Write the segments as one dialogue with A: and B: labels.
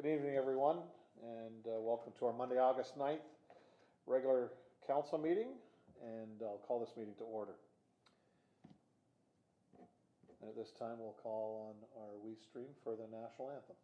A: Good evening, everyone, and welcome to our Monday, August 9th regular council meeting, and I'll call this meeting to order. And at this time, we'll call on our WeeStream for the national anthem.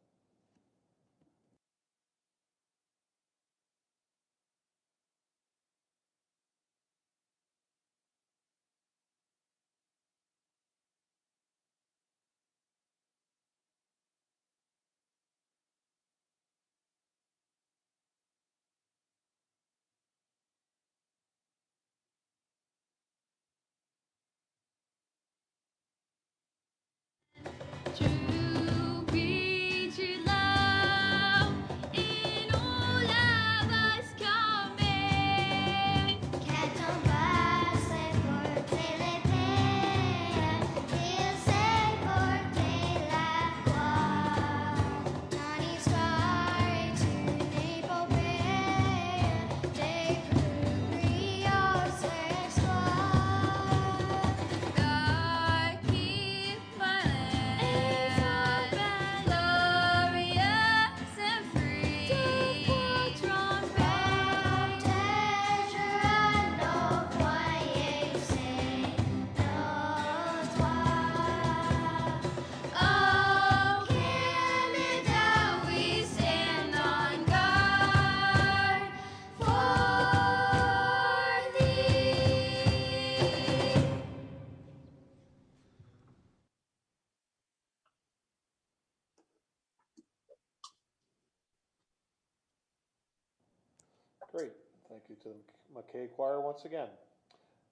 A: Great. Thank you to the McKay Choir once again.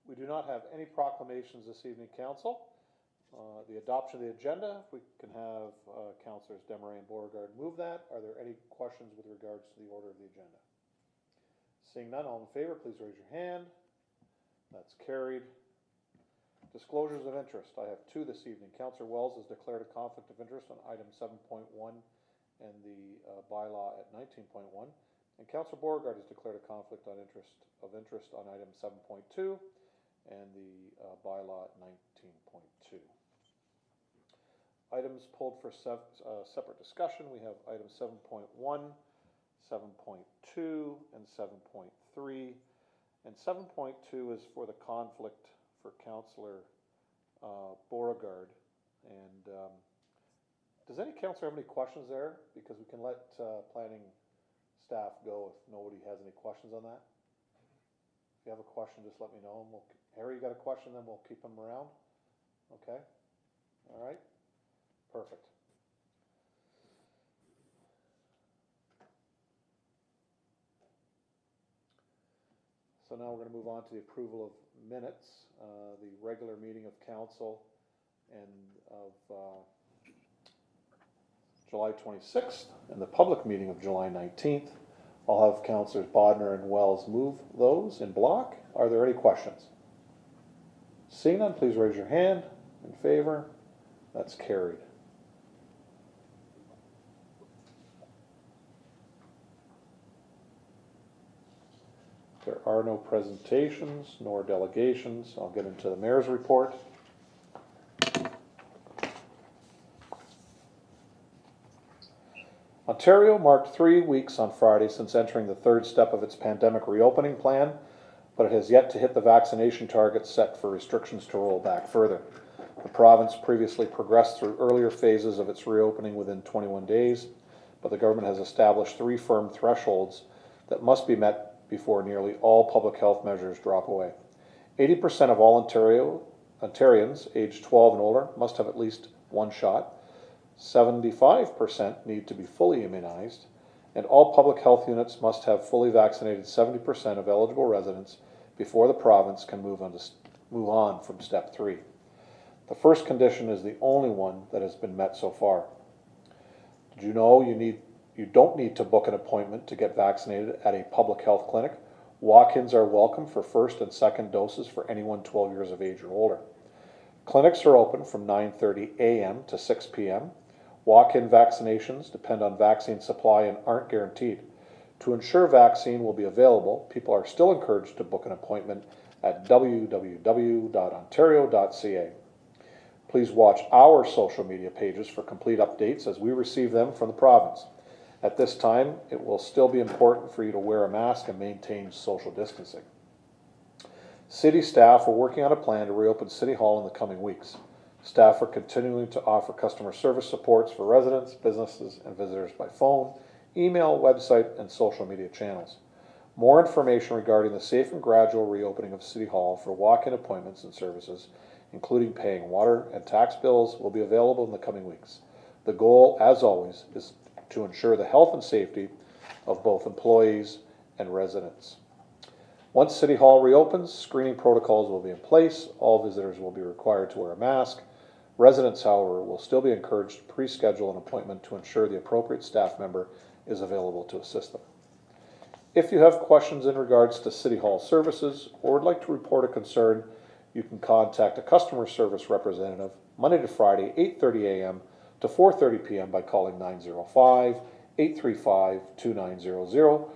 A: We do not have any proclamations this evening, Council. The adoption of the agenda, if we can have Councillors Desmarais and Beauregard move that. Are there any questions with regards to the order of the agenda? Seeing none, all in favor, please raise your hand. That's carried. Disclosures of interest. I have two this evening. Councillor Wells has declared a conflict of interest on item 7.1 and the bylaw at 19.1. And Councillor Beauregard has declared a conflict of interest on item 7.2 and the bylaw at 19.2. Items pulled for separate discussion. We have items 7.1, 7.2, and 7.3. And 7.2 is for the conflict for Councillor Beauregard. And does any councillor have any questions there? Because we can let planning staff go if nobody has any questions on that. If you have a question, just let me know. And Harry, you got a question, then we'll keep him around? Okay. All right. Perfect. So now we're going to move on to the approval of minutes, the regular meeting of council and of July 26th and the public meeting of July 19th. I'll have Councillors Bodner and Wells move those in block. Are there any questions? Seeing none, please raise your hand. In favor? That's carried. There are no presentations nor delegations. I'll get into the mayor's report. Ontario marked 3 weeks on Friday since entering the third step of its pandemic reopening plan, but it has yet to hit the vaccination targets set for restrictions to roll back further. The province previously progressed through earlier phases of its reopening within 21 days, but the government has established 3 firm thresholds that must be met before nearly all public health measures drop away. 80% of all Ontarians aged 12 and older must have at least 1 shot. 75% need to be fully immunized, and all public health units must have fully vaccinated 70% of eligible residents before the province can move on from step 3. The first condition is the only one that has been met so far. Did you know you don't need to book an appointment to get vaccinated at a public health clinic? Walk-ins are welcome for first and second doses for anyone 12 years of age or older. Clinics are open from 9:30 a.m. to 6 p.m. Walk-in vaccinations depend on vaccine supply and aren't guaranteed. To ensure vaccine will be available, people are still encouraged to book an appointment at www.ontario.ca. Please watch our social media pages for complete updates as we receive them from the province. At this time, it will still be important for you to wear a mask and maintain social distancing. City staff are working on a plan to reopen City Hall in the coming weeks. Staff are continuing to offer customer service supports for residents, businesses, and visitors by phone, email, website, and social media channels. More information regarding the safe and gradual reopening of City Hall for walk-in appointments and services, including paying water and tax bills, will be available in the coming weeks. The goal, as always, is to ensure the health and safety of both employees and residents. Once City Hall reopens, screening protocols will be in place. All visitors will be required to wear a mask. Residents, however, will still be encouraged to pre-schedule an appointment to ensure the appropriate staff member is available to assist them. If you have questions in regards to City Hall services or would like to report a concern, you can contact a customer service representative Monday to Friday, 8:30 a.m. to 4:30 p.m. by calling 905-835-2900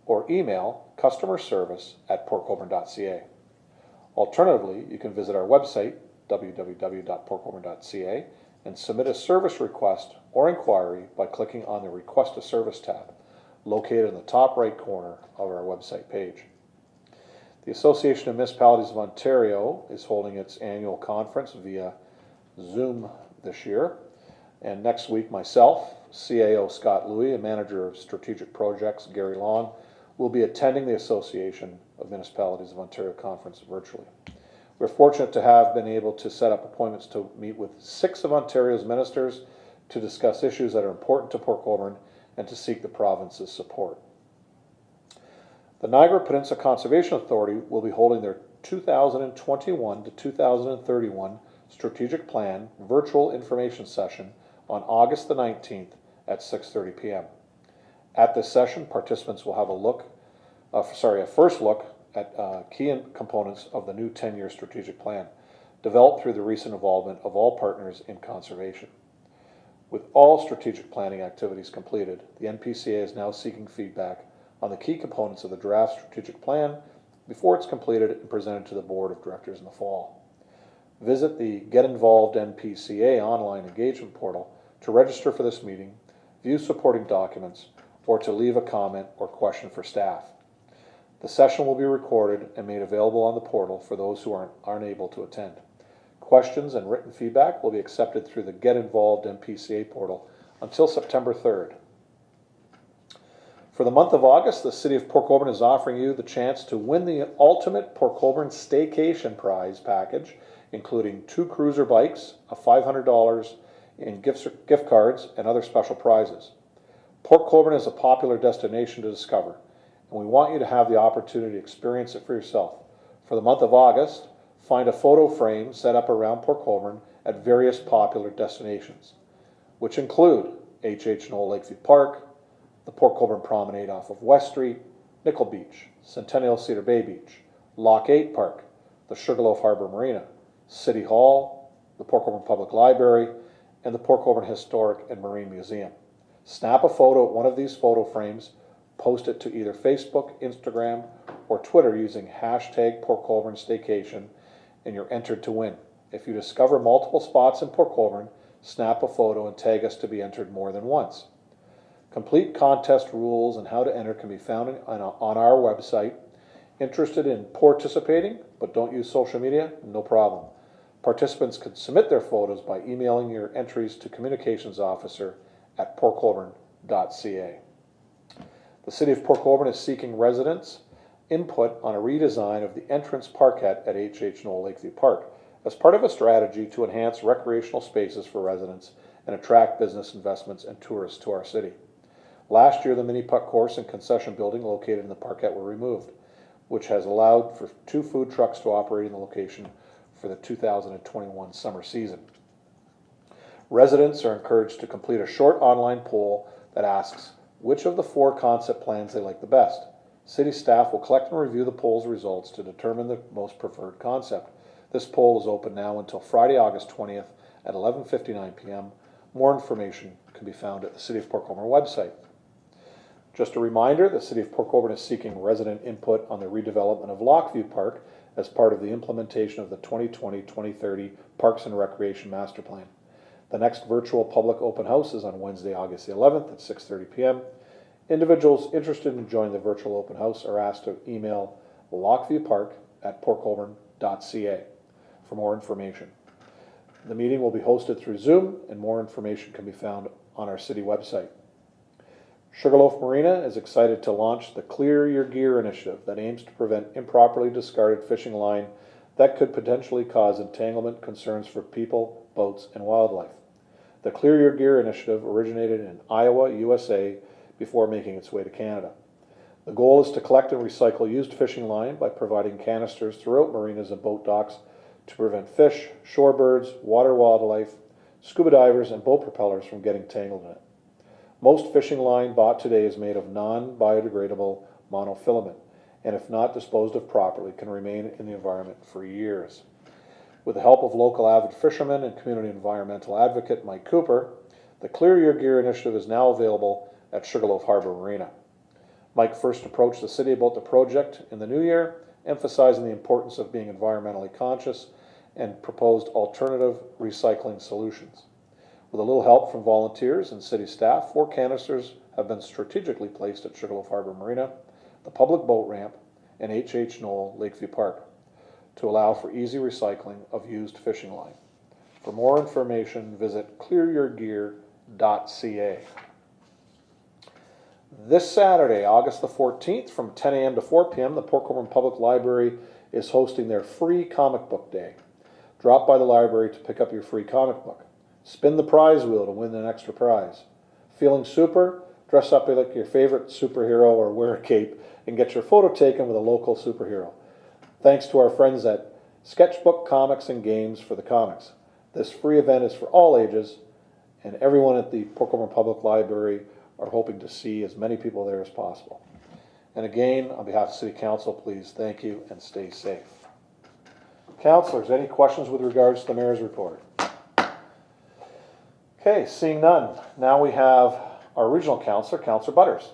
A: or email customerservice@portcolborne.ca. Alternatively, you can visit our website, www.portcolborne.ca, and submit a service request or inquiry by clicking on the Request a Service tab, located in the top right corner of our website page. The Association of Municipalities of Ontario is holding its annual conference via Zoom this year. And next week, myself, CAO Scott Louie, and Manager of Strategic Projects Gary Long will be attending the Association of Municipalities of Ontario conference virtually. We're fortunate to have been able to set up appointments to meet with 6 of Ontario's ministers to discuss issues that are important to Port Colborne and to seek the province's support. The Niagara Peninsula Conservation Authority will be holding their 2021 to 2031 Strategic Plan virtual information session on August the 19th at 6:30 p.m. At this session, participants will have a first look at key components of the new 10-year strategic plan, developed through the recent involvement of all partners in conservation. With all strategic planning activities completed, the NPCA is now seeking feedback on the key components of the draft strategic plan before it's completed and presented to the Board of Directors in the fall. Visit the Get Involved NPCA online engagement portal to register for this meeting, view supporting documents, or to leave a comment or question for staff. The session will be recorded and made available on the portal for those who aren't able to attend. Questions and written feedback will be accepted through the Get Involved NPCA portal until September 3rd. For the month of August, the City of Port Colborne is offering you the chance to win the ultimate Port Colborne Staycation Prize package, including 2 cruiser bikes, a $500 in gift cards, and other special prizes. Port Colborne is a popular destination to discover, and we want you to have the opportunity to experience it for yourself. For the month of August, find a photo frame set up around Port Colborne at various popular destinations, which include H.H. Knoll Lakeview Park, the Port Colborne Promenade off of West Street, Nickel Beach, Centennial Cedar Bay Beach, Lock 8 Park, the Sugarloaf Harbor Marina, City Hall, the Port Colborne Public Library, and the Port Colborne Historic and Marine Museum. Snap a photo at one of these photo frames, post it to either Facebook, Instagram, or Twitter using hashtag Port Colborne Staycation, and you're entered to win. If you discover multiple spots in Port Colborne, snap a photo and tag us to be entered more than once. Complete contest rules and how to enter can be found on our website. Interested in participating but don't use social media? No problem. Participants can submit their photos by emailing your entries to communicationsofficer@portcolborne.ca. The City of Port Colborne is seeking residents' input on a redesign of the entrance parkette at H.H. Knoll Lakeview Park as part of a strategy to enhance recreational spaces for residents and attract business investments and tourists to our city. Last year, the mini putt course and concession building located in the parkette were removed, which has allowed for 2 food trucks to operate in the location for the 2021 summer season. Residents are encouraged to complete a short online poll that asks which of the 4 concept plans they like the best. City staff will collect and review the poll's results to determine the most preferred concept. This poll is open now until Friday, August 20th at 11:59 p.m. More information can be found at the City of Port Colborne website. Just a reminder, the City of Port Colborne is seeking resident input on the redevelopment of Lockview Park as part of the implementation of the 2020-2030 Parks and Recreation Master Plan. The next virtual public open house is on Wednesday, August the 11th at 6:30 p.m. Individuals interested in joining the virtual open house are asked to email lockviewpark@portcolborne.ca for more information. The meeting will be hosted through Zoom, and more information can be found on our city website. Sugarloaf Marina is excited to launch the Clear Your Gear initiative that aims to prevent improperly discarded fishing line that could potentially cause entanglement concerns for people, boats, and wildlife. The Clear Your Gear initiative originated in Iowa, USA, before making its way to Canada. The goal is to collect and recycle used fishing line by providing canisters throughout marinas and boat docks to prevent fish, shorebirds, water wildlife, scuba divers, and boat propellers from getting tangled in it. Most fishing line bought today is made of non-biodegradable monofilament, and if not disposed of properly, can remain in the environment for years. With the help of local avid fishermen and community environmental advocate Mike Cooper, the Clear Your Gear initiative is now available at Sugarloaf Harbor Marina. Mike first approached the city about the project in the new year, emphasizing the importance of being environmentally conscious and proposed alternative recycling solutions. With a little help from volunteers and city staff, 4 canisters have been strategically placed at Sugarloaf Harbor Marina, the public boat ramp, and H.H. Knoll Lakeview Park to allow for easy recycling of used fishing line. For more information, visit clearyourgear.ca. This Saturday, August the 14th, from 10 a.m. to 4 p.m., the Port Colborne Public Library is hosting their free comic book day. Drop by the library to pick up your free comic book. Spin the prize wheel to win an extra prize. Feeling super? Dress up like your favorite superhero or wear a cape and get your photo taken with a local superhero. Thanks to our friends at Sketchbook Comics and Games for the Comics. This free event is for all ages, and everyone at the Port Colborne Public Library are hoping to see as many people there as possible. And again, on behalf of City Council, please thank you and stay safe. Councillors, any questions with regards to the Mayor's report? Okay, seeing none. Now we have our regional councillor, Councillor Butters.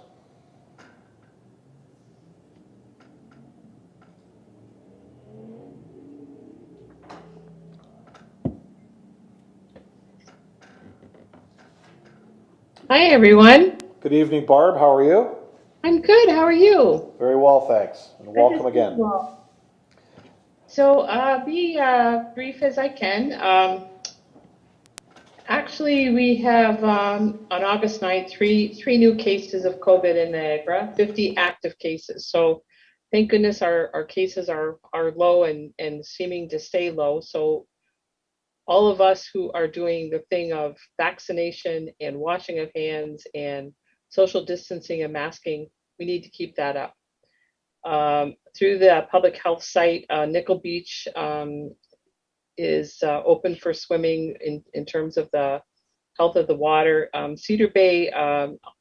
B: Hi, everyone.
A: Good evening, Barb. How are you?
B: I'm good. How are you?
A: Very well, thanks. And welcome again.
B: Well. So be brief as I can. Actually, we have on August 9th, three new cases of COVID in Niagara, 50 active cases. So thank goodness our cases are low and seeming to stay low. So all of us who are doing the thing of vaccination and washing of hands and social distancing and masking, we need to keep that up. Through the public health site, Nickel Beach is open for swimming in terms of the health of the water. Cedar Bay,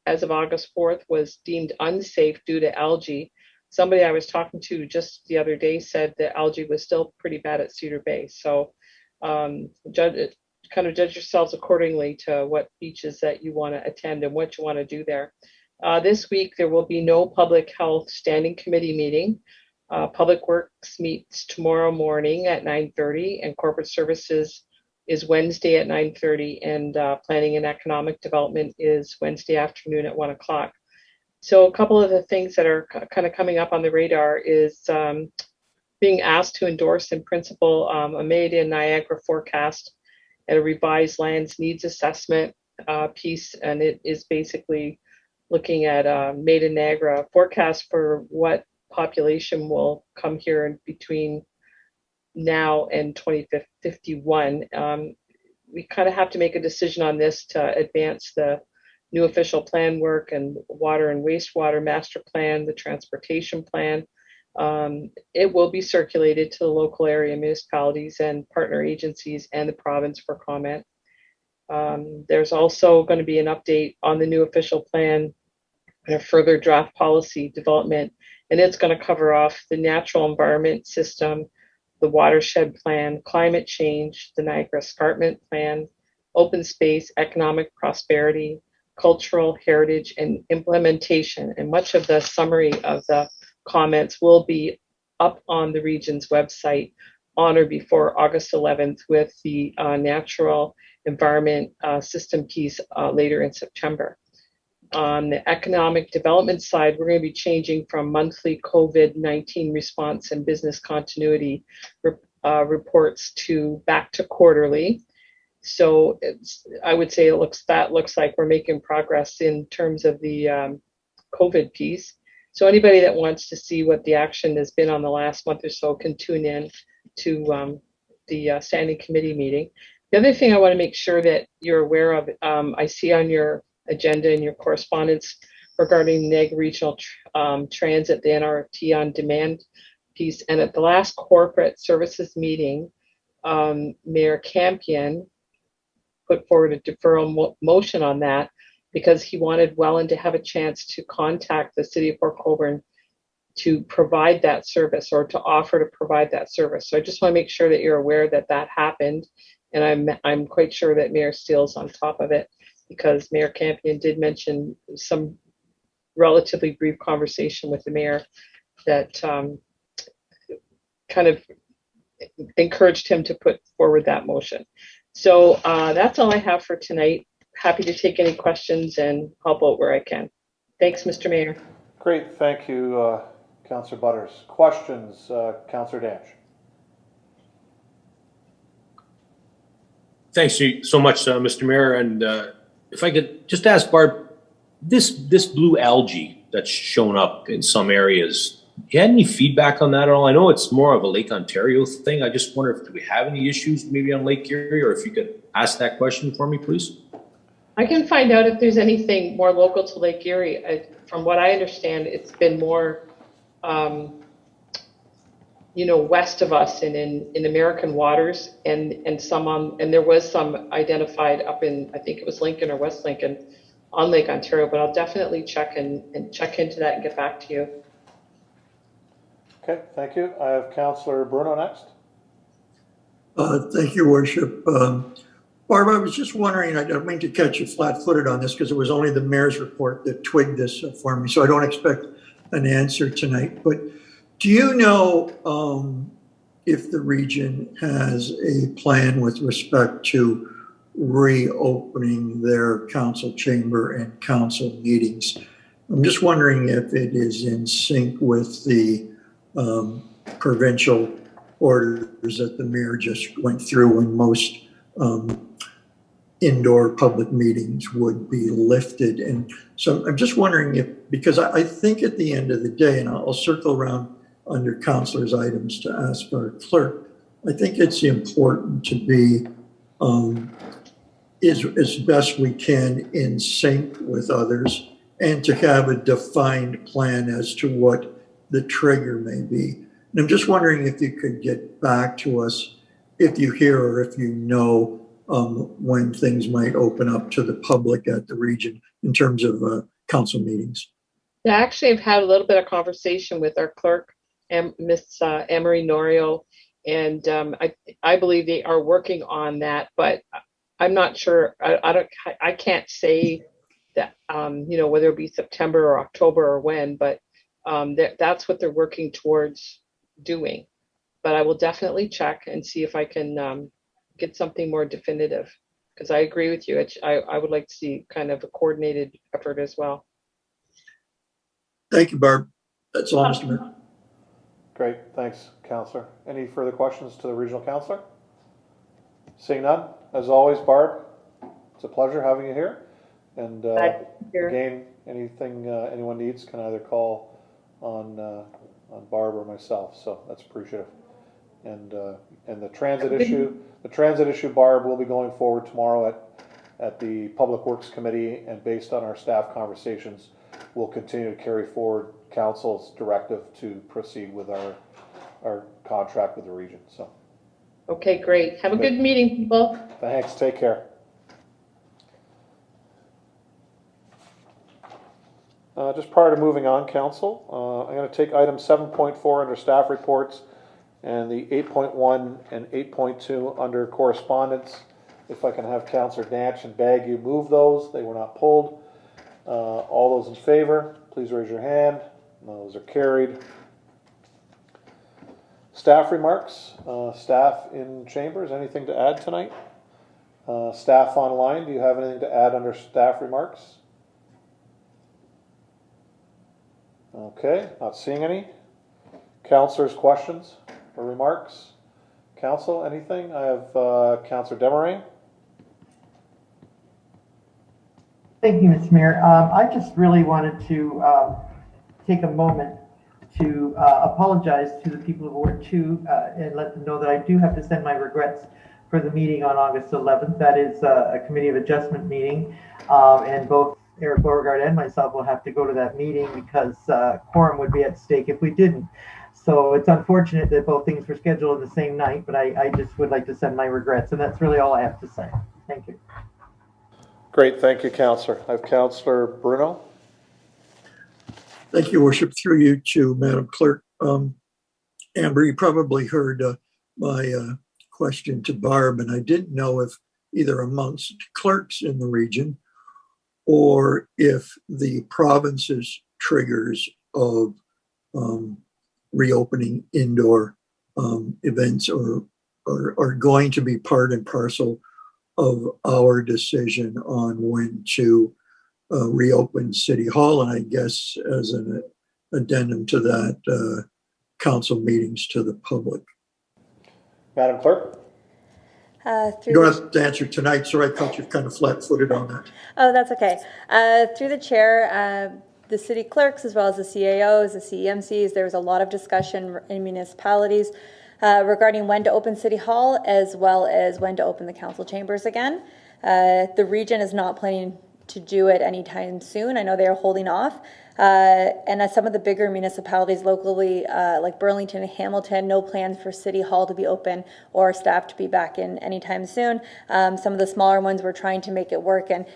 B: as of August 4th, was deemed unsafe due to algae. Somebody I was talking to just the other day said the algae was still pretty bad at Cedar Bay. So judge yourselves accordingly to what beaches that you want to attend and what you want to do there. This week there will be no public health standing committee meeting. Public Works meets tomorrow morning at 9:30, and Corporate Services is Wednesday at 9:30, and Planning and Economic Development is Wednesday afternoon at 1 o'clock. So a couple of the things that are kind of coming up on the radar is being asked to endorse in principle a Made in Niagara forecast and a revised lands needs assessment piece, and it is basically looking at Made in Niagara forecast for what population will come here in between now and 2051. We kind of have to make a decision on this to advance the new official plan work and water and wastewater master plan, the transportation plan. It will be circulated to the local area municipalities and partner agencies and the province for comment. There's also going to be an update on the new official plan and a further draft policy development, and it's going to cover off the natural environment system, the watershed plan, climate change, the Niagara Escarpment Plan, open space, economic prosperity, cultural heritage, and implementation. And much of the summary of the comments will be up on the region's website on or before August 11th, with the natural environment system piece later in September. on the economic development side, we're going to be changing from monthly COVID-19 response and business continuity reports to back to quarterly. So I would say that looks like we're making progress in terms of the COVID piece. So anybody that wants to see what the action has been on the last month or so can tune in to the standing committee meeting. The other thing I want to make sure that you're aware of, I see on your agenda and your correspondence regarding NEG Regional Transit, the NRT on demand piece. And at the last corporate services meeting, Mayor Campion put forward a deferral motion on that because he wanted Welland to have a chance to contact the city of Port Colborne to provide that service or to offer to provide that service. So I just want to make sure that you're aware that that happened. And I'm quite sure that Mayor Steele's on top of it because Mayor Campion did mention some relatively brief conversation with the mayor that kind of encouraged him to put forward that motion. So that's all I have for tonight. Happy to take any questions and help out where I can. Thanks, Mr. Mayor.
A: Great, thank you, Councillor Butters. Questions, Councillor Danch?
C: Thanks so much, Mr. Mayor. And if I could just ask Barb, this blue algae that's shown up in some areas, you had any feedback on that at all? I know it's more of a Lake Ontario thing. I just wonder if we have any issues maybe on Lake Erie, or if you could ask that question for me, please.
B: I can find out if there's anything more local to Lake Erie. From what I understand, it's been more, west of us and in American waters, and there was some identified up in, I think it was Lincoln or West Lincoln on Lake Ontario, but I'll definitely check into that and get back to you.
A: Okay, thank you. I have Councillor Bruno next.
D: Thank you, Worship. Barb, I was just wondering, I don't mean to catch you flat-footed on this because it was only the mayor's report that twigged this for me, so I don't expect an answer tonight. But do you know if the region has a plan with respect to reopening their council chamber and council meetings? I'm just wondering if it is in sync with the provincial orders that the mayor just went through, when most indoor public meetings would be lifted. And so I'm just wondering because I think at the end of the day, and I'll circle around under councillors' items to ask our clerk, I think it's important to be as best we can in sync with others, and to have a defined plan as to what the trigger may be. And I'm just wondering if you could get back to us if you hear or if you know when things might open up to the public at the region in terms of council meetings.
B: Yeah, actually, I've had a little bit of conversation with our clerk, Miss Emery Norio, and I believe they are working on that, but I'm not sure. I can't say that whether it be September or October or when, but that's what they're working towards doing. But I will definitely check and see if I can get something more definitive, because I agree with you. I would like to see kind of a coordinated effort as well.
D: Thank you, Barb. That's all, Mr. Mayor.
A: Great, thanks, Councillor. Any further questions to the regional councillor? Seeing none, as always, Barb, it's a pleasure having you here. And again, anything anyone needs can either call on Barb or myself, so that's appreciative. And the transit issue, Barb, will be going forward tomorrow at the Public Works Committee, and based on our staff conversations, we'll continue to carry forward council's directive to proceed with our contract with the region. So.
B: Okay, great. Have a good meeting, people.
A: Thanks. Take care. Just prior to moving on, Council, I'm going to take item 7.4 under staff reports and the 8.1 and 8.2 under correspondence. If I can have Councillor Danch and Baggy move those. They were not pulled. All those in favor, please raise your hand. Those are carried. Staff remarks. Staff in chambers, anything to add tonight? Staff online, do you have anything to add under staff remarks? Okay, not seeing any. Councilors, questions or remarks? Council, anything? I have Councilor Demarain.
E: Thank you, Mr. Mayor. I just really wanted to take a moment to apologize to the people of Ward 2 and let them know that I do have to send my regrets for the meeting on August 11th. That is a Committee of Adjustment meeting, and both Eric Beauregard and myself will have to go to that meeting because quorum would be at stake if we didn't. So it's unfortunate that both things were scheduled on the same night, but I just would like to send my regrets, and that's really all I have to say. Thank you.
A: Great, thank you, Councilor. I have Councilor Bruno.
D: Thank you, Worship. Through you to Madam Clerk. Amber, you probably heard my question to Barb, and I didn't know if either amongst clerks in the region or if the province's triggers of reopening indoor events are going to be part and parcel of our decision on when to reopen City Hall, and I guess as an addendum to that, council meetings to the public.
A: Madam Clerk.
D: You don't have to answer tonight, so I thought you've kind of flat-footed on that.
F: Oh, that's okay. Through the chair, the city clerks, as well as the CAOs, the CEMCs, there was a lot of discussion in municipalities regarding when to open City Hall, as well as when to open the council chambers again. The region is not planning to do it anytime soon. I know they are holding off. And as some of the bigger municipalities locally, like Burlington and Hamilton, no plans for City Hall to be open or staff to be back in anytime soon. Some of the smaller ones, we're trying to make it work and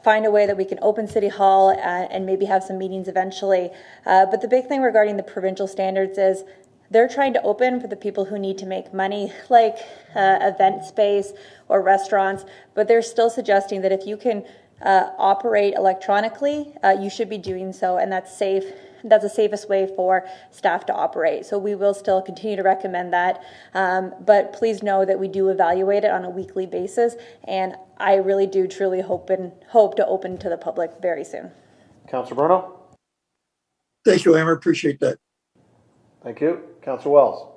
F: find a way that we can open City Hall and maybe have some meetings eventually. But the big thing regarding the provincial standards is they're trying to open for the people who need to make money, like event space or restaurants, but they're still suggesting that if you can operate electronically, you should be doing so, and that's safe. That's the safest way for staff to operate. So we will still continue to recommend that, but please know that we do evaluate it on a weekly basis, and I really do truly hope to open to the public very soon.
A: Councilor Bruno.
D: Thank you, Amber. Appreciate that.
A: Thank you. Councilor Wells.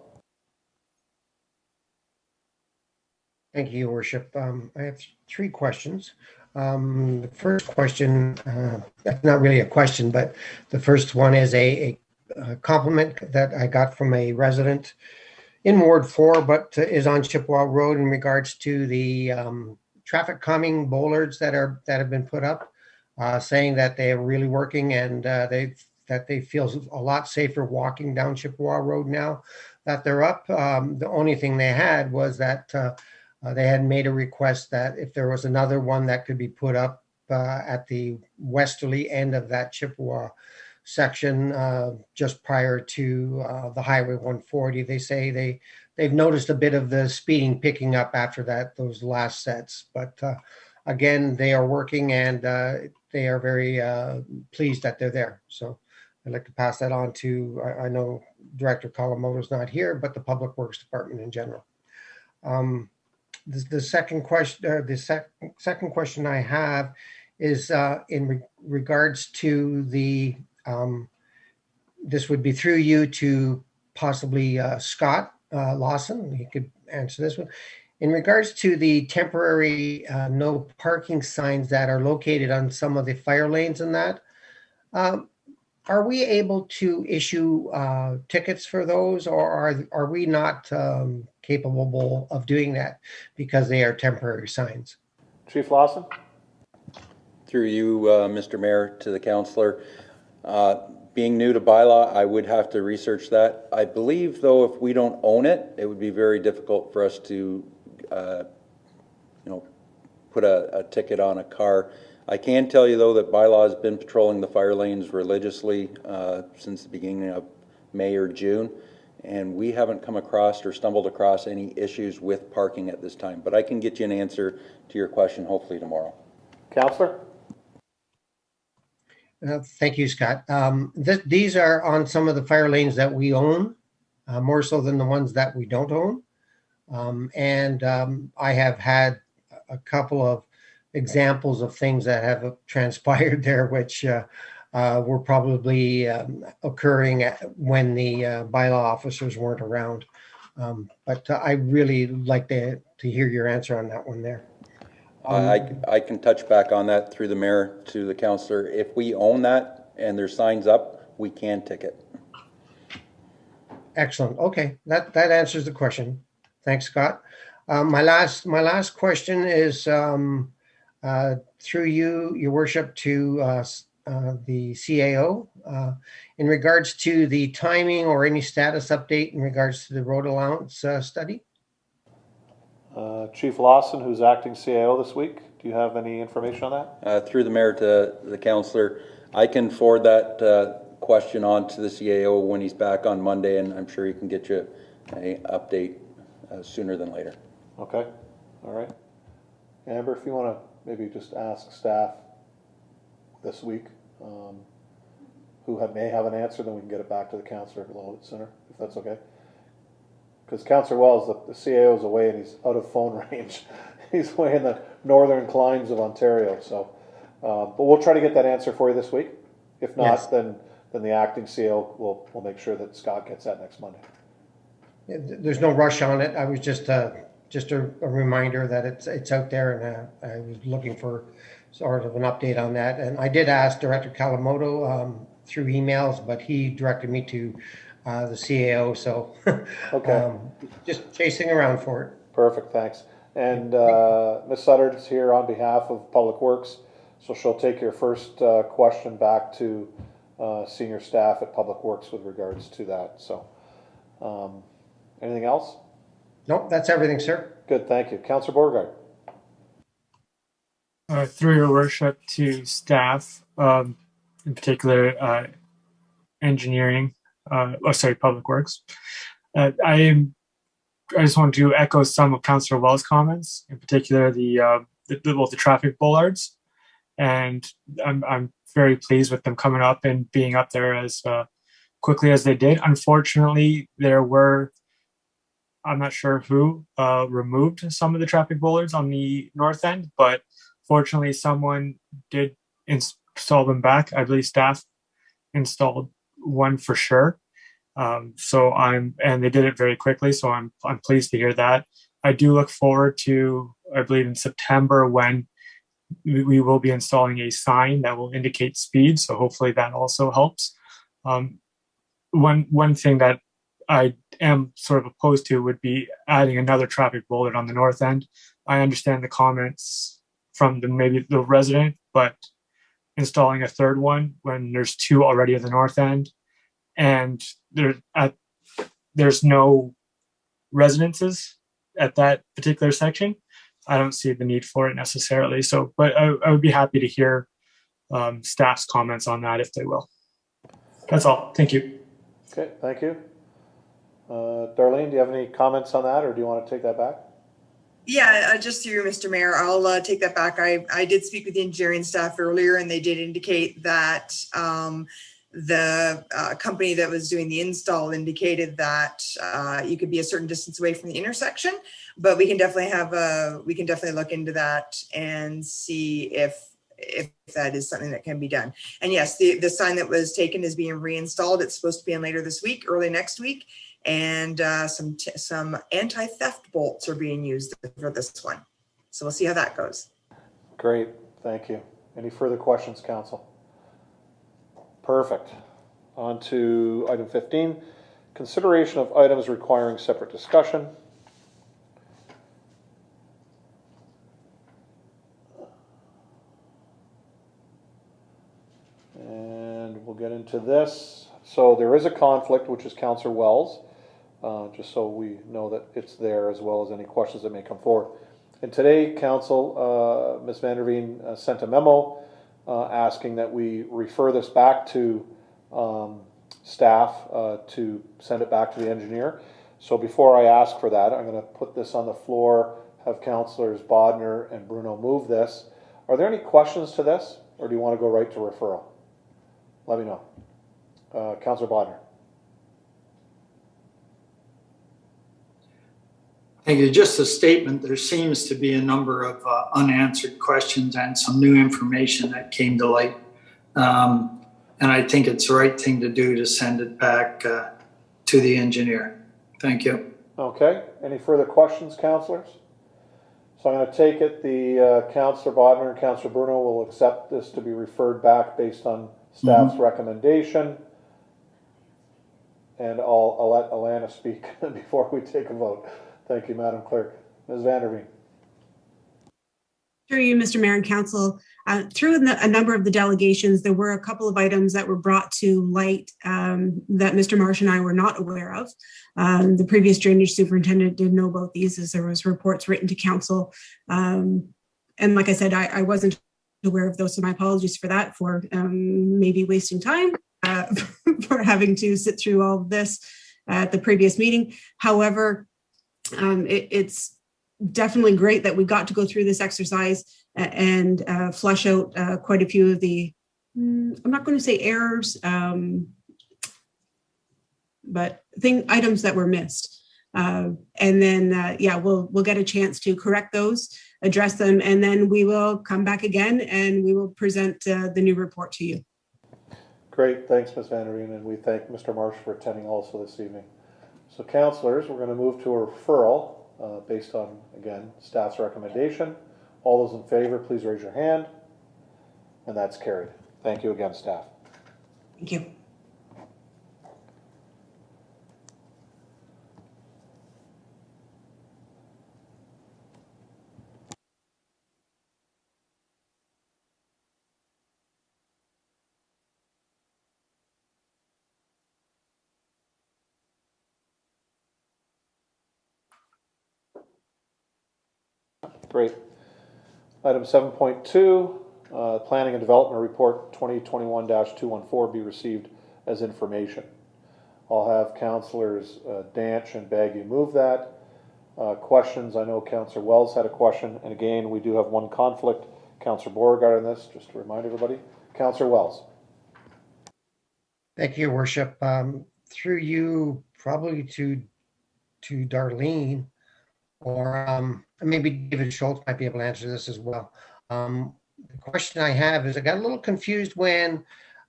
G: Thank you, Your Worship. I have three questions. The first question, not really a question, but the first one is a compliment that I got from a resident in Ward 4, but is on Chippewa Road in regards to the traffic calming bollards that have been put up, saying that they are really working and that they feel a lot safer walking down Chippewa Road now that they're up. The only thing they had was that they had made a request that if there was another one that could be put up at the westerly end of that Chippewa section just prior to the Highway 140, they say they've noticed a bit of the speeding picking up after those last sets. But again, they are working and they are very pleased that they're there. So I'd like to pass that on to, I know Director Kalamoto's not here, but the Public Works Department in general. The second question I have is in regards to the, this would be through you to possibly Scott Lawson. He could answer this one. In regards to the temporary no parking signs that are located on some of the fire lanes and that, are we able to issue tickets for those, or are we not capable of doing that because they are temporary signs?
A: Chief Lawson.
H: Through you, Mr. Mayor, to the councillor. Being new to bylaw, I would have to research that. I believe, though, if we don't own it, it would be very difficult for us to, put a ticket on a car. I can tell you, though, that bylaw has been patrolling the fire lanes religiously since the beginning of May or June, and we haven't come across or stumbled across any issues with parking at this time. But I can get you an answer to your question hopefully tomorrow.
A: Councillor.
G: Thank you, Scott. These are on some of the fire lanes that we own, more so than the ones that we don't own. I have had a couple of examples of things that have transpired there, which were probably occurring when the bylaw officers weren't around. But I really like to hear your answer on that one there.
H: I can touch back on that through the mayor to the councillor. If we own that and there's signs up, we can ticket.
G: Excellent. Okay, that answers the question. Thanks, Scott. My last question is through you, Your Worship, to the CAO in regards to the timing or any status update in regards to the road allowance study.
A: Chief Lawson, who's acting CAO this week, do you have any information on that?
H: Through the mayor to the councillor, I can forward that question on to the CAO when he's back on Monday, and I'm sure he can get you an update sooner than later.
A: Okay, all right. Amber, if you want to maybe just ask staff this week who may have an answer, then we can get it back to the councillor a little bit sooner, if that's okay. Because Councillor Wells, the CAO is away and he's out of phone range. He's away in the northern climes of Ontario. So, but we'll try to get that answer for you this week. If not,
G: Yes.
A: then the acting CAO will make sure that Scott gets that next Monday.
G: There's no rush on it. I was just a reminder that it's out there, and I was looking for sort of an update on that. And I did ask Director Kawamoto through emails, but he directed me to the CAO. So
A: Okay.
G: Just chasing around for it.
A: Perfect, thanks. And Ms. Sutter is here on behalf of Public Works, so she'll take your first question back to senior staff at Public Works with regards to that. So, anything else?
G: Nope, that's everything, sir.
A: Good, thank you. Councillor Beauregard.
I: Through your worship to staff, in particular engineering, Public Works. I just want to echo some of Councillor Wells' comments, in particular the traffic bollards, and I'm very pleased with them coming up and being up there as quickly as they did. Unfortunately, there were, I'm not sure who removed some of the traffic bollards on the north end, but fortunately someone did install them back. I believe staff installed one for sure. And they did it very quickly. So I'm pleased to hear that. I do look forward to, I believe in September, when we will be installing a sign that will indicate speed. So hopefully that also helps. One thing that I am sort of opposed to would be adding another traffic bollard on the north end. I understand the comments from maybe the resident, but installing a third one when there's two already at the north end, and there's no residences at that particular section, I don't see the need for it necessarily. So, but I would be happy to hear staff's comments on that if they will. That's all. Thank you.
A: Okay, thank you. Darlene, do you have any comments on that, or do you want to take that back?
J: Yeah, just through Mr. Mayor, I'll take that back. I did speak with the engineering staff earlier, and they did indicate that the company that was doing the install indicated that you could be a certain distance away from the intersection, but we can definitely look into that and see if that is something that can be done. And yes, the sign that was taken is being reinstalled. It's supposed to be in later this week, early next week. And some anti-theft bolts are being used for this one. So we'll see how that goes.
A: Great, thank you. Any further questions, council? Perfect. On to item 15, consideration of items requiring separate discussion. And we'll get into this. So there is a conflict, which is Councillor Wells, just so we know that it's there, as well as any questions that may come forward. And today, Council, Ms. Vanderveen sent a memo asking that we refer this back to staff to send it back to the engineer. So before I ask for that, I'm going to put this on the floor, have Councillors Bodner and Bruno move this. Are there any questions to this, or do you want to go right to referral? Let me know. Councillor Bodner.
K: Thank you. Just a statement. There seems to be a number of unanswered questions and some new information that came to light. And I think it's the right thing to do to send it back to the engineer. Thank you.
A: Okay, any further questions, councillors? So I'm going to take it the Councillor Bodnar and Councillor Bruno will accept this to be referred back based on staff's recommendation. And I'll let Alana speak before we take a vote. Thank you, Madam Clerk. Ms. Vanderveen.
L: Through you, Mr. Mayor and Council, through a number of the delegations, there were a couple of items that were brought to light that Mr. Marsh and I were not aware of. The previous drainage superintendent did know about these as there was reports written to council. And like I said, I wasn't aware of those, so my apologies for that, for maybe wasting time for having to sit through all of this at the previous meeting. However, it's definitely great that we got to go through this exercise and flush out quite a few of the, I'm not going to say errors, but items that were missed. And then, yeah, we'll get a chance to correct those, address them, and then we will come back again and we will present the new report to you.
A: Great, thanks, Ms. Vanderveen, and we thank Mr. Marsh for attending also this evening. So, councillors, we're going to move to a referral based on, again, staff's recommendation. All those in favor, please raise your hand. And that's carried. Thank you again, staff.
L: Thank you.
A: Great. Item 7.2, Planning and Development Report 2021-214 be received as information. I'll have councillors Danch and Baggy move that. Questions, I know Councillor Wells had a question, and again, we do have one conflict. Councillor Beauregard on this, just to remind everybody. Councillor Wells.
G: Thank you, Your Worship. Through you, probably to Darlene, or maybe David Schultz might be able to answer this as well. The question I have is, I got a little confused when,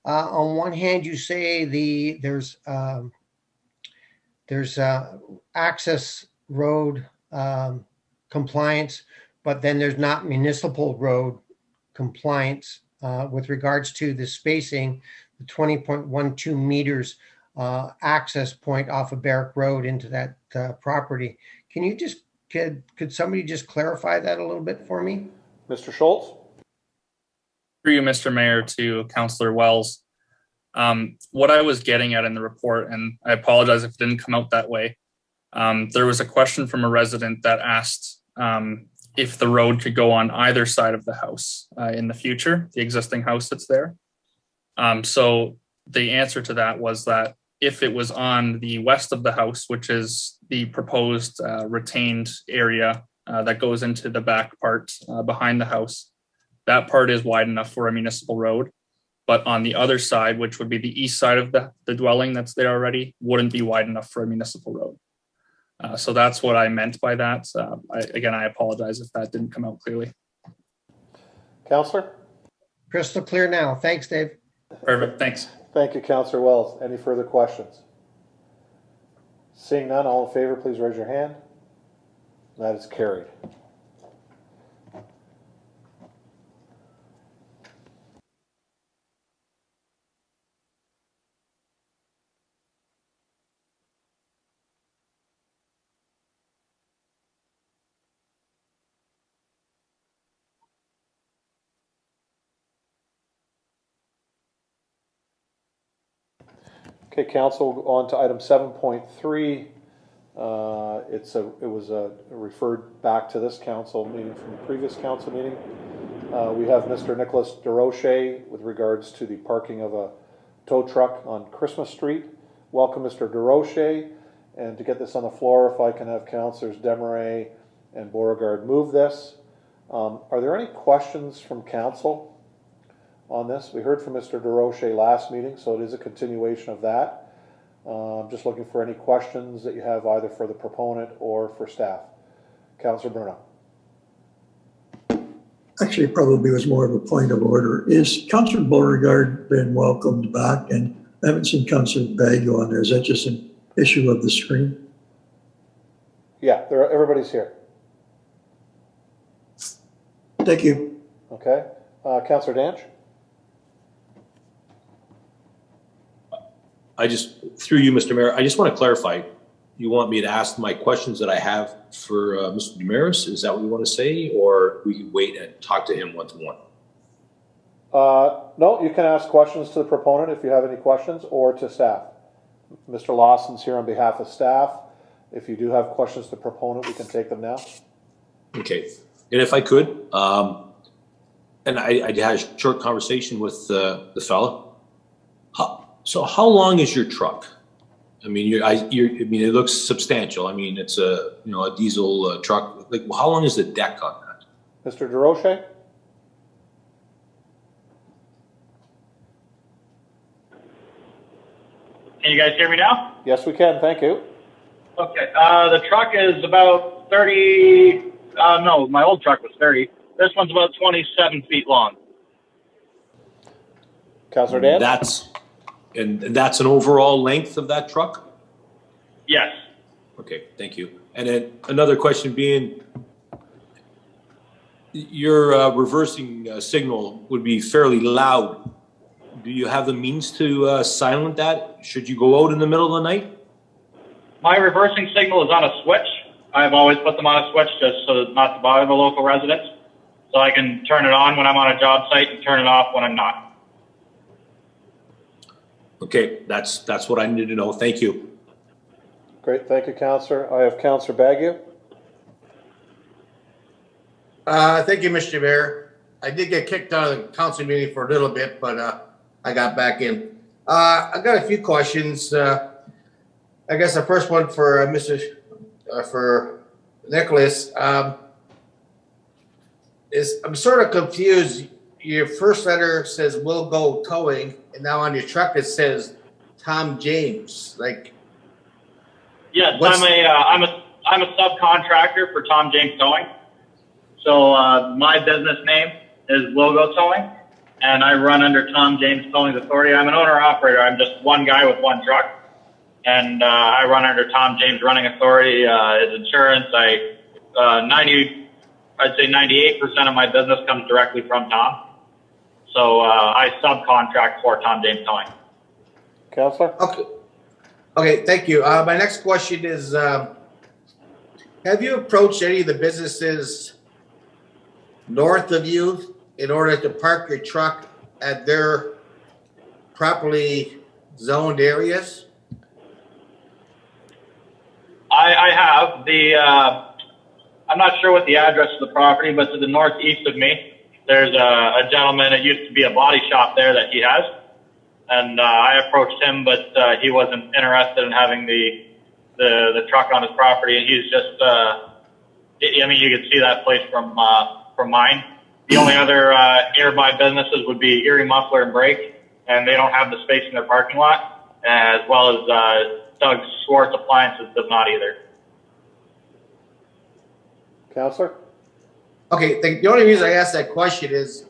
G: on one hand, you say there's access road compliance, but then there's not municipal road compliance with regards to the spacing, the 20.12 meters access point off of Barrack Road into that property. Can you just, could somebody just clarify that a little bit for me?
A: Mr. Schultz?
M: Through you, Mr. Mayor, to Councillor Wells. What I was getting at in the report, and I apologize if it didn't come out that way, there was a question from a resident that asked if the road could go on either side of the house in the future, the existing house that's there. So the answer to that was that if it was on the west of the house, which is the proposed retained area that goes into the back part behind the house, that part is wide enough for a municipal road. But on the other side, which would be the east side of the dwelling that's there already, wouldn't be wide enough for a municipal road. So that's what I meant by that. I apologize if that didn't come out clearly.
A: Councillor?
G: Crystal clear now. Thanks, Dave.
M: Perfect, thanks.
A: Thank you, Councillor Wells. Any further questions? Seeing none, all in favor, please raise your hand. That is carried. Okay, Council, on to item 7.3. It was referred back to this council meeting from the previous council meeting. We have Mr. Nicholas DeRoche with regards to the parking of a tow truck on Christmas Street. Welcome, Mr. DeRoche. And to get this on the floor, if I can have Councillors Desmarais and Beauregard move this. Are there any questions from council on this? We heard from Mr. DeRoche last meeting, so it is a continuation of that. Just looking for any questions that you have either for the proponent or for staff. Councillor Bruno.
D: actually probably was more of a point of order. Is Councillor Beauregard been welcomed back? And I haven't seen Councillor Bago on there. Is that just an issue of the screen?
A: Yeah, everybody's here.
D: Thank you.
A: Okay. Councillor Danch?
C: Through you, Mr. Mayor, I just want to clarify. You want me to ask my questions that I have for Mr. Damaris? Is that what you want to say? Or we can wait and talk to him one-to-one?
A: No, you can ask questions to the proponent if you have any questions, or to staff. Mr. Lawson's here on behalf of staff. If you do have questions to the proponent, we can take them now.
C: Okay. And if I could, and I had a short conversation with the fellow. So how long is your truck? I mean, I mean, it looks substantial. I mean, it's a diesel truck. Like, how long is the deck on that?
A: Mr. DeRoche?
N: Can you guys hear me now?
A: Yes, we can. Thank you.
N: Okay. The truck is about 30. No, my old truck was 30. This one's about 27 feet long.
A: Councillor Dan?
C: That's an overall length of that truck?
N: Yes.
C: Okay, thank you. And then another question being, your reversing signal would be fairly loud. Do you have the means to silent that? Should you go out in the middle of the night?
N: My reversing signal is on a switch. I've always put them on a switch just so as not to bother the local residents. So I can turn it on when I'm on a job site and turn it off when I'm not.
C: Okay, that's what I needed to know. Thank you.
A: Great, thank you, Councillor. I have Councillor Bagu.
O: Thank you, Mr. Mayor. I did get kicked out of the council meeting for a little bit, but I got back in. I got a few questions. I guess the first one for for Nicholas is I'm sort of confused. Your first letter says "will go towing," and now on your truck it says Tom James. Like,
N: yes, I'm a subcontractor for Tom James Towing. So my business name is Will Go Towing, and I run under Tom James Towing Authority. I'm an owner-operator. I'm just one guy with one truck, and I run under Tom James Running Authority. His insurance, I'd say 98% of my business comes directly from Tom. So I subcontract for Tom James Towing.
A: Councillor?
O: Okay, thank you. My next question is, have you approached any of the businesses north of you in order to park your truck at their properly zoned areas?
N: I have. I'm not sure what the address of the property, but to the northeast of me, there's a gentleman. It used to be a body shop there that he has, and I approached him, but he wasn't interested in having the truck on his property. And he's just, I mean, you can see that place from mine. The only other nearby businesses would be Erie Muffler and Brake, and they don't have the space in their parking lot, as well as Doug Schwartz Appliances does not either.
A: Councillor?
O: Okay, the only reason I asked that question is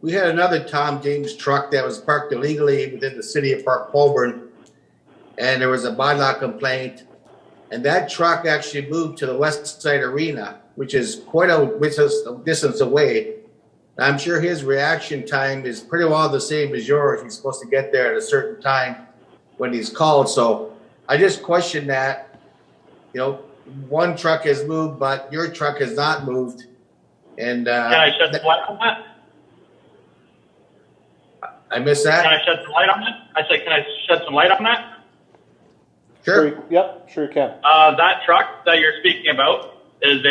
O: we had another Tom James truck that was parked illegally within the city of Colborne, and there was a bylaw complaint, and that truck actually moved to the West Side Arena, which is quite a distance away. I'm sure his reaction time is pretty well the same as yours. He's supposed to get there at a certain time when he's called. So I just question that, one truck has moved, but your truck has not moved. And
N: can I shed some light on that?
O: I missed that.
N: Can I shed some light on that? I said, can I shed some light on that?
O: Sure.
A: Yep, sure you can.
N: That truck that you're speaking about is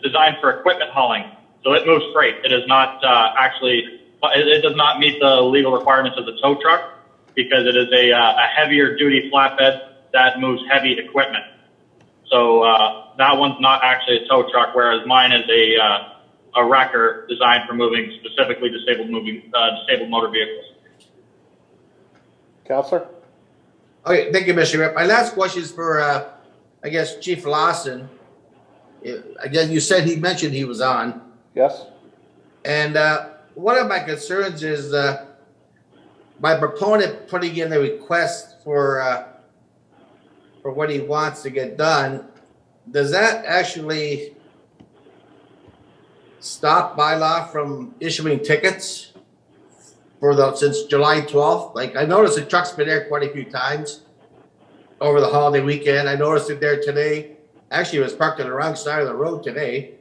N: designed for equipment hauling, so it moves freight. It is not it does not meet the legal requirements of the tow truck because it is a heavier duty flatbed that moves heavy equipment. So that one's not actually a tow truck, whereas mine is a wrecker designed for moving specifically disabled motor vehicles.
A: Councillor?
O: Okay, thank you, Mr. Rep. My last question is for, I guess, Chief Lawson. Again, you said he mentioned he was on.
A: Yes.
O: And one of my concerns is my proponent putting in a request for what he wants to get done. Does that actually stop bylaw from issuing tickets since July 12th? Like, I noticed the truck's been there quite a few times over the holiday weekend. I noticed it there today. Actually, it was parked on the wrong side of the road today,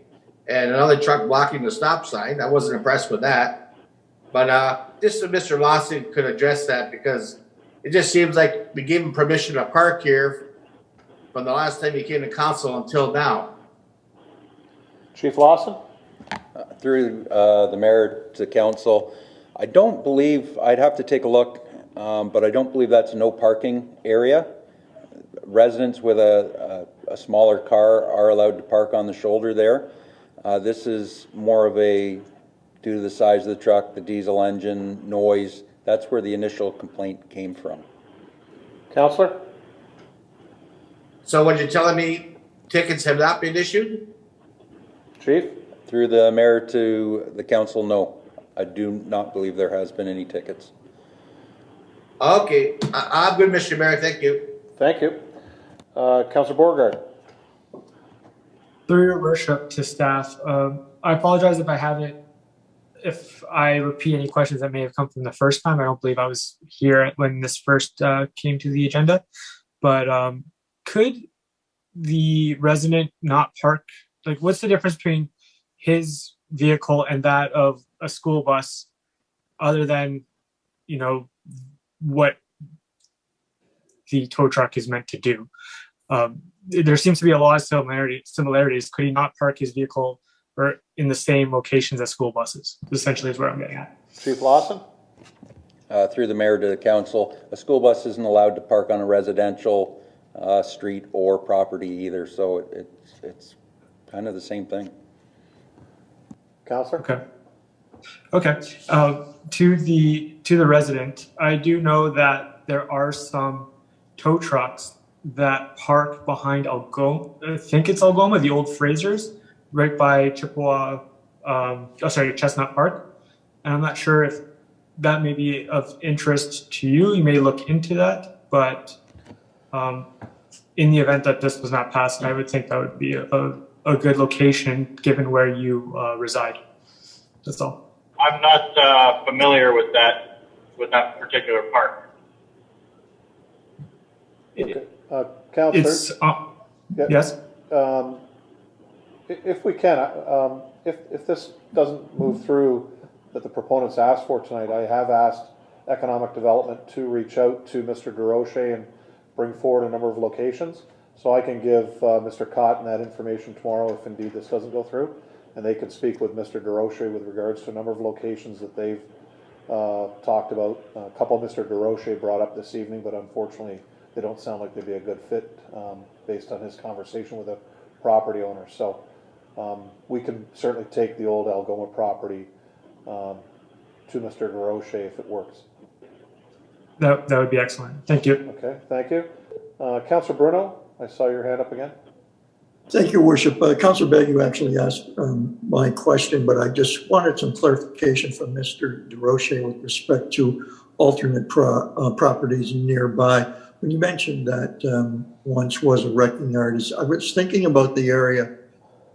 O: and another truck blocking the stop sign. I wasn't impressed with that. But just so Mr. Lawson could address that, because it just seems like we gave him permission to park here from the last time he came to council until now.
A: Chief Lawson?
H: Through the mayor to council, I don't believe, I'd have to take a look, but I don't believe that's a no parking area. Residents with a smaller car are allowed to park on the shoulder there. This is more of a, due to the size of the truck, the diesel engine, noise, that's where the initial complaint came from.
A: Councillor?
O: So what you're telling me, tickets have not been issued?
A: Chief?
H: Through the mayor to the council, no. I do not believe there has been any tickets.
O: Okay, I'm good, Mr. Mayor, thank you.
A: Thank you. Councillor Beauregard?
I: Through your worship to staff, I apologize if I repeat any questions that may have come from the first time. I don't believe I was here when this first came to the agenda, but could the resident not park, like what's the difference between his vehicle and that of a school bus, other than, you know, what the tow truck is meant to do? There seems to be a lot of similarities. Could he not park his vehicle or in the same locations as school buses? Essentially is where I'm getting at.
A: Chief Lawson?
H: Through the mayor to the council, a school bus isn't allowed to park on a residential street or property either, so it's kind of the same thing.
A: Councillor?
I: Okay. To the resident, I do know that there are some tow trucks that park behind Algoma. I think it's Algoma, the old Frasers, right by Chippewa. Chestnut Park. And I'm not sure if that may be of interest to you. You may look into that, but in the event that this was not passed, I would think that would be a good location given where you reside. That's all.
N: I'm not familiar with that particular park.
A: Councillor?
I: Yes?
A: If we can, if this doesn't move through that the proponents asked for tonight, I have asked Economic Development to reach out to Mr. DeRoche and bring forward a number of locations. So I can give Mr. Cotton that information tomorrow if indeed this doesn't go through. And they can speak with Mr. DeRoche with regards to a number of locations that they've talked about. A couple Mr. DeRoche brought up this evening, but unfortunately they don't sound like they'd be a good fit based on his conversation with a property owner. So we can certainly take the old Algoma property to Mr. DeRoche if it works.
I: That would be excellent. Thank you.
A: Okay, thank you. Councillor Bruno, I saw your hand up again.
D: Thank you, Worship. Councillor Begg, you actually asked my question, but I just wanted some clarification from Mr. DeRoche with respect to alternate properties nearby. When you mentioned that once was a wrecking yard, I was thinking about the area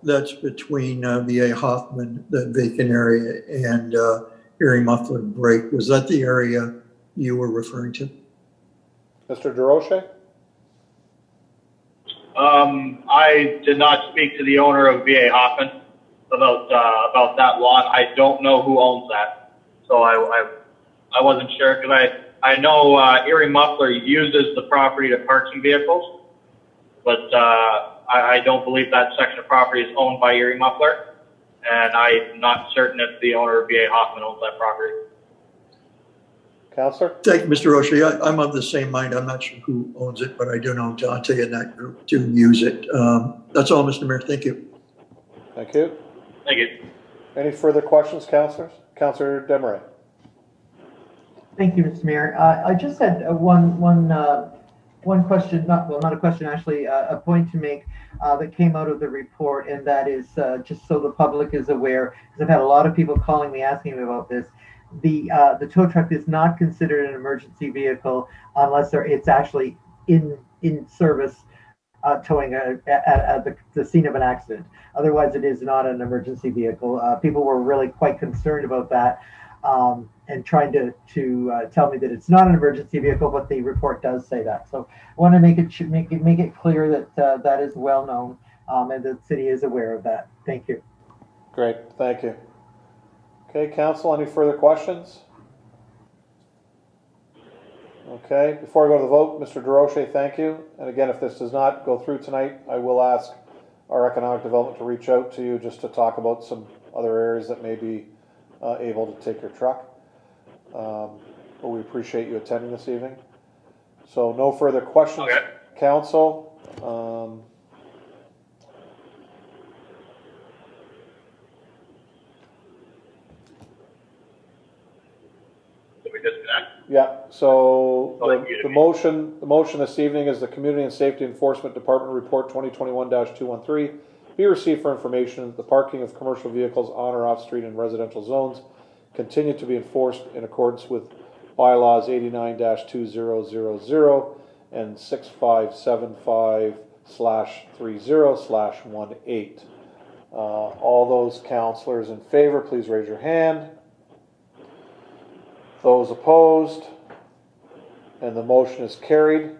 D: that's between VA Hoffman, that vacant area, and Erie Muffler Break. Was that the area you were referring to?
A: Mr. DeRoche?
N: I did not speak to the owner of VA Hoffman about that lot. I don't know who owns that, so I wasn't sure, because I know Erie Muffler uses the property to park some vehicles, but I don't believe that section of property is owned by Erie Muffler, and I'm not certain if the owner of VA Hoffman owns that property.
A: Councillor?
D: Thank you, Mr. Roche. I'm of the same mind. I'm not sure who owns it, but I do know Dante and that group do use it. That's all, Mr. Mayor. Thank you.
A: Thank you.
N: Thank you.
A: Any further questions, councillors? Councillor Desmarais?
E: Thank you, Mr. Mayor. I just had one One question, not a question, actually, a point to make that came out of the report, and that is just so the public is aware, because I've had a lot of people calling me asking me about this. The tow truck is not considered an emergency vehicle unless it's actually in service, towing at the scene of an accident. Otherwise, it is not an emergency vehicle. People were really quite concerned about that. And trying to tell me that it's not an emergency vehicle, but the report does say that. So I want to make it clear that that is well known, and the city is aware of that. Thank you.
A: Great, thank you. Okay, council, any further questions? Okay, before I go to the vote, Mr. DeRoche, thank you. And again, if this does not go through tonight, I will ask our economic development to reach out to you just to talk about some other areas that may be able to take your truck. But we appreciate you attending this evening. So no further questions, okay. Council.
N: Did we disconnect?
A: Yeah, so the motion this evening is the Community and Safety Enforcement Department Report 2021-213 be received for information. The parking of commercial vehicles on or off street in residential zones continue to be enforced in accordance with bylaws 89-2000 and 6575/30/18. All those councillors in favor, please raise your hand. Those opposed, and the motion is carried.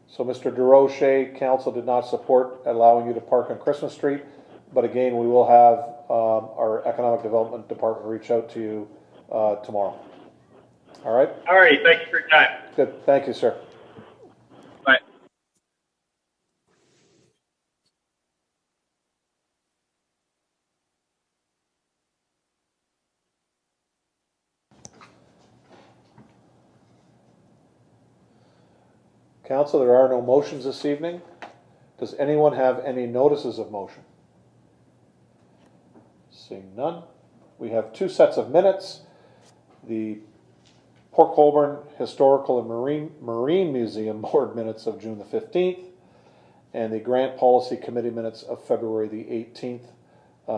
A: So Mr. DeRoche, council did not support allowing you to park on Christmas Street, but again, we will have our Economic Development Department reach out to you tomorrow. All right?
N: All right, thank you for your time.
A: Good, thank you, sir.
N: Bye.
A: Council, there are no motions this evening. Does anyone have any notices of motion? Seeing none. We have two sets of minutes. The Port Colborne Historical and Marine Museum Board minutes of June the 15th and the Grant Policy Committee minutes of February the 18th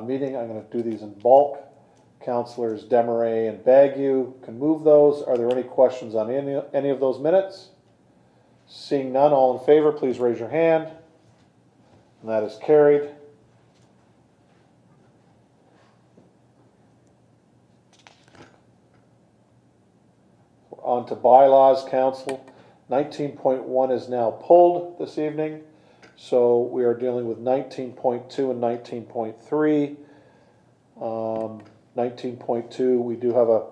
A: meeting. I'm going to do these in bulk. Councillors Desmarais and Bagu can move those. Are there any questions on any of those minutes? Seeing none, all in favor, please raise your hand. And that is carried. We're on to bylaws, council. 19.1 is now pulled this evening. So we are dealing with 19.2 and 19.3. 19.2, we do have a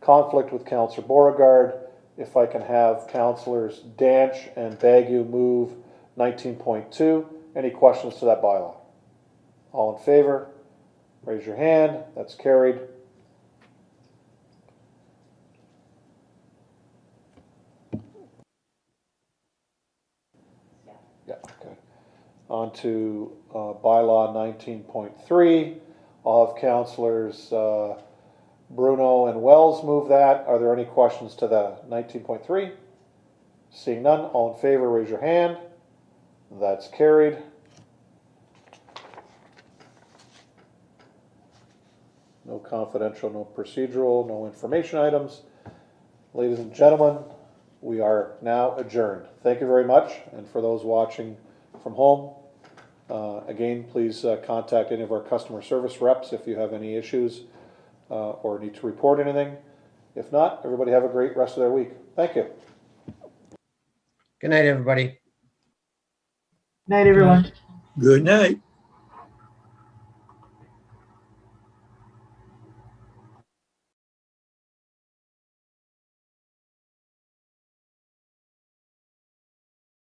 A: conflict with Councillor Beauregard. If I can have Councillors Danch and Bagu move 19.2. Any questions to that bylaw? All in favor? Raise your hand. That's carried. Yeah, okay. On to bylaw 19.3. I'll have Councillors Bruno and Wells move that. Are there any questions to the 19.3? Seeing none, all in favor, raise your hand. That's carried. No confidential, no procedural, no information items. Ladies and gentlemen, we are now adjourned. Thank you very much. And for those watching from home, again, please contact any of our customer service reps if you have any issues or need to report anything. If not, everybody have a great rest of their week. Thank you.
G: Good night, everybody.
E: Night, everyone.
D: Good night.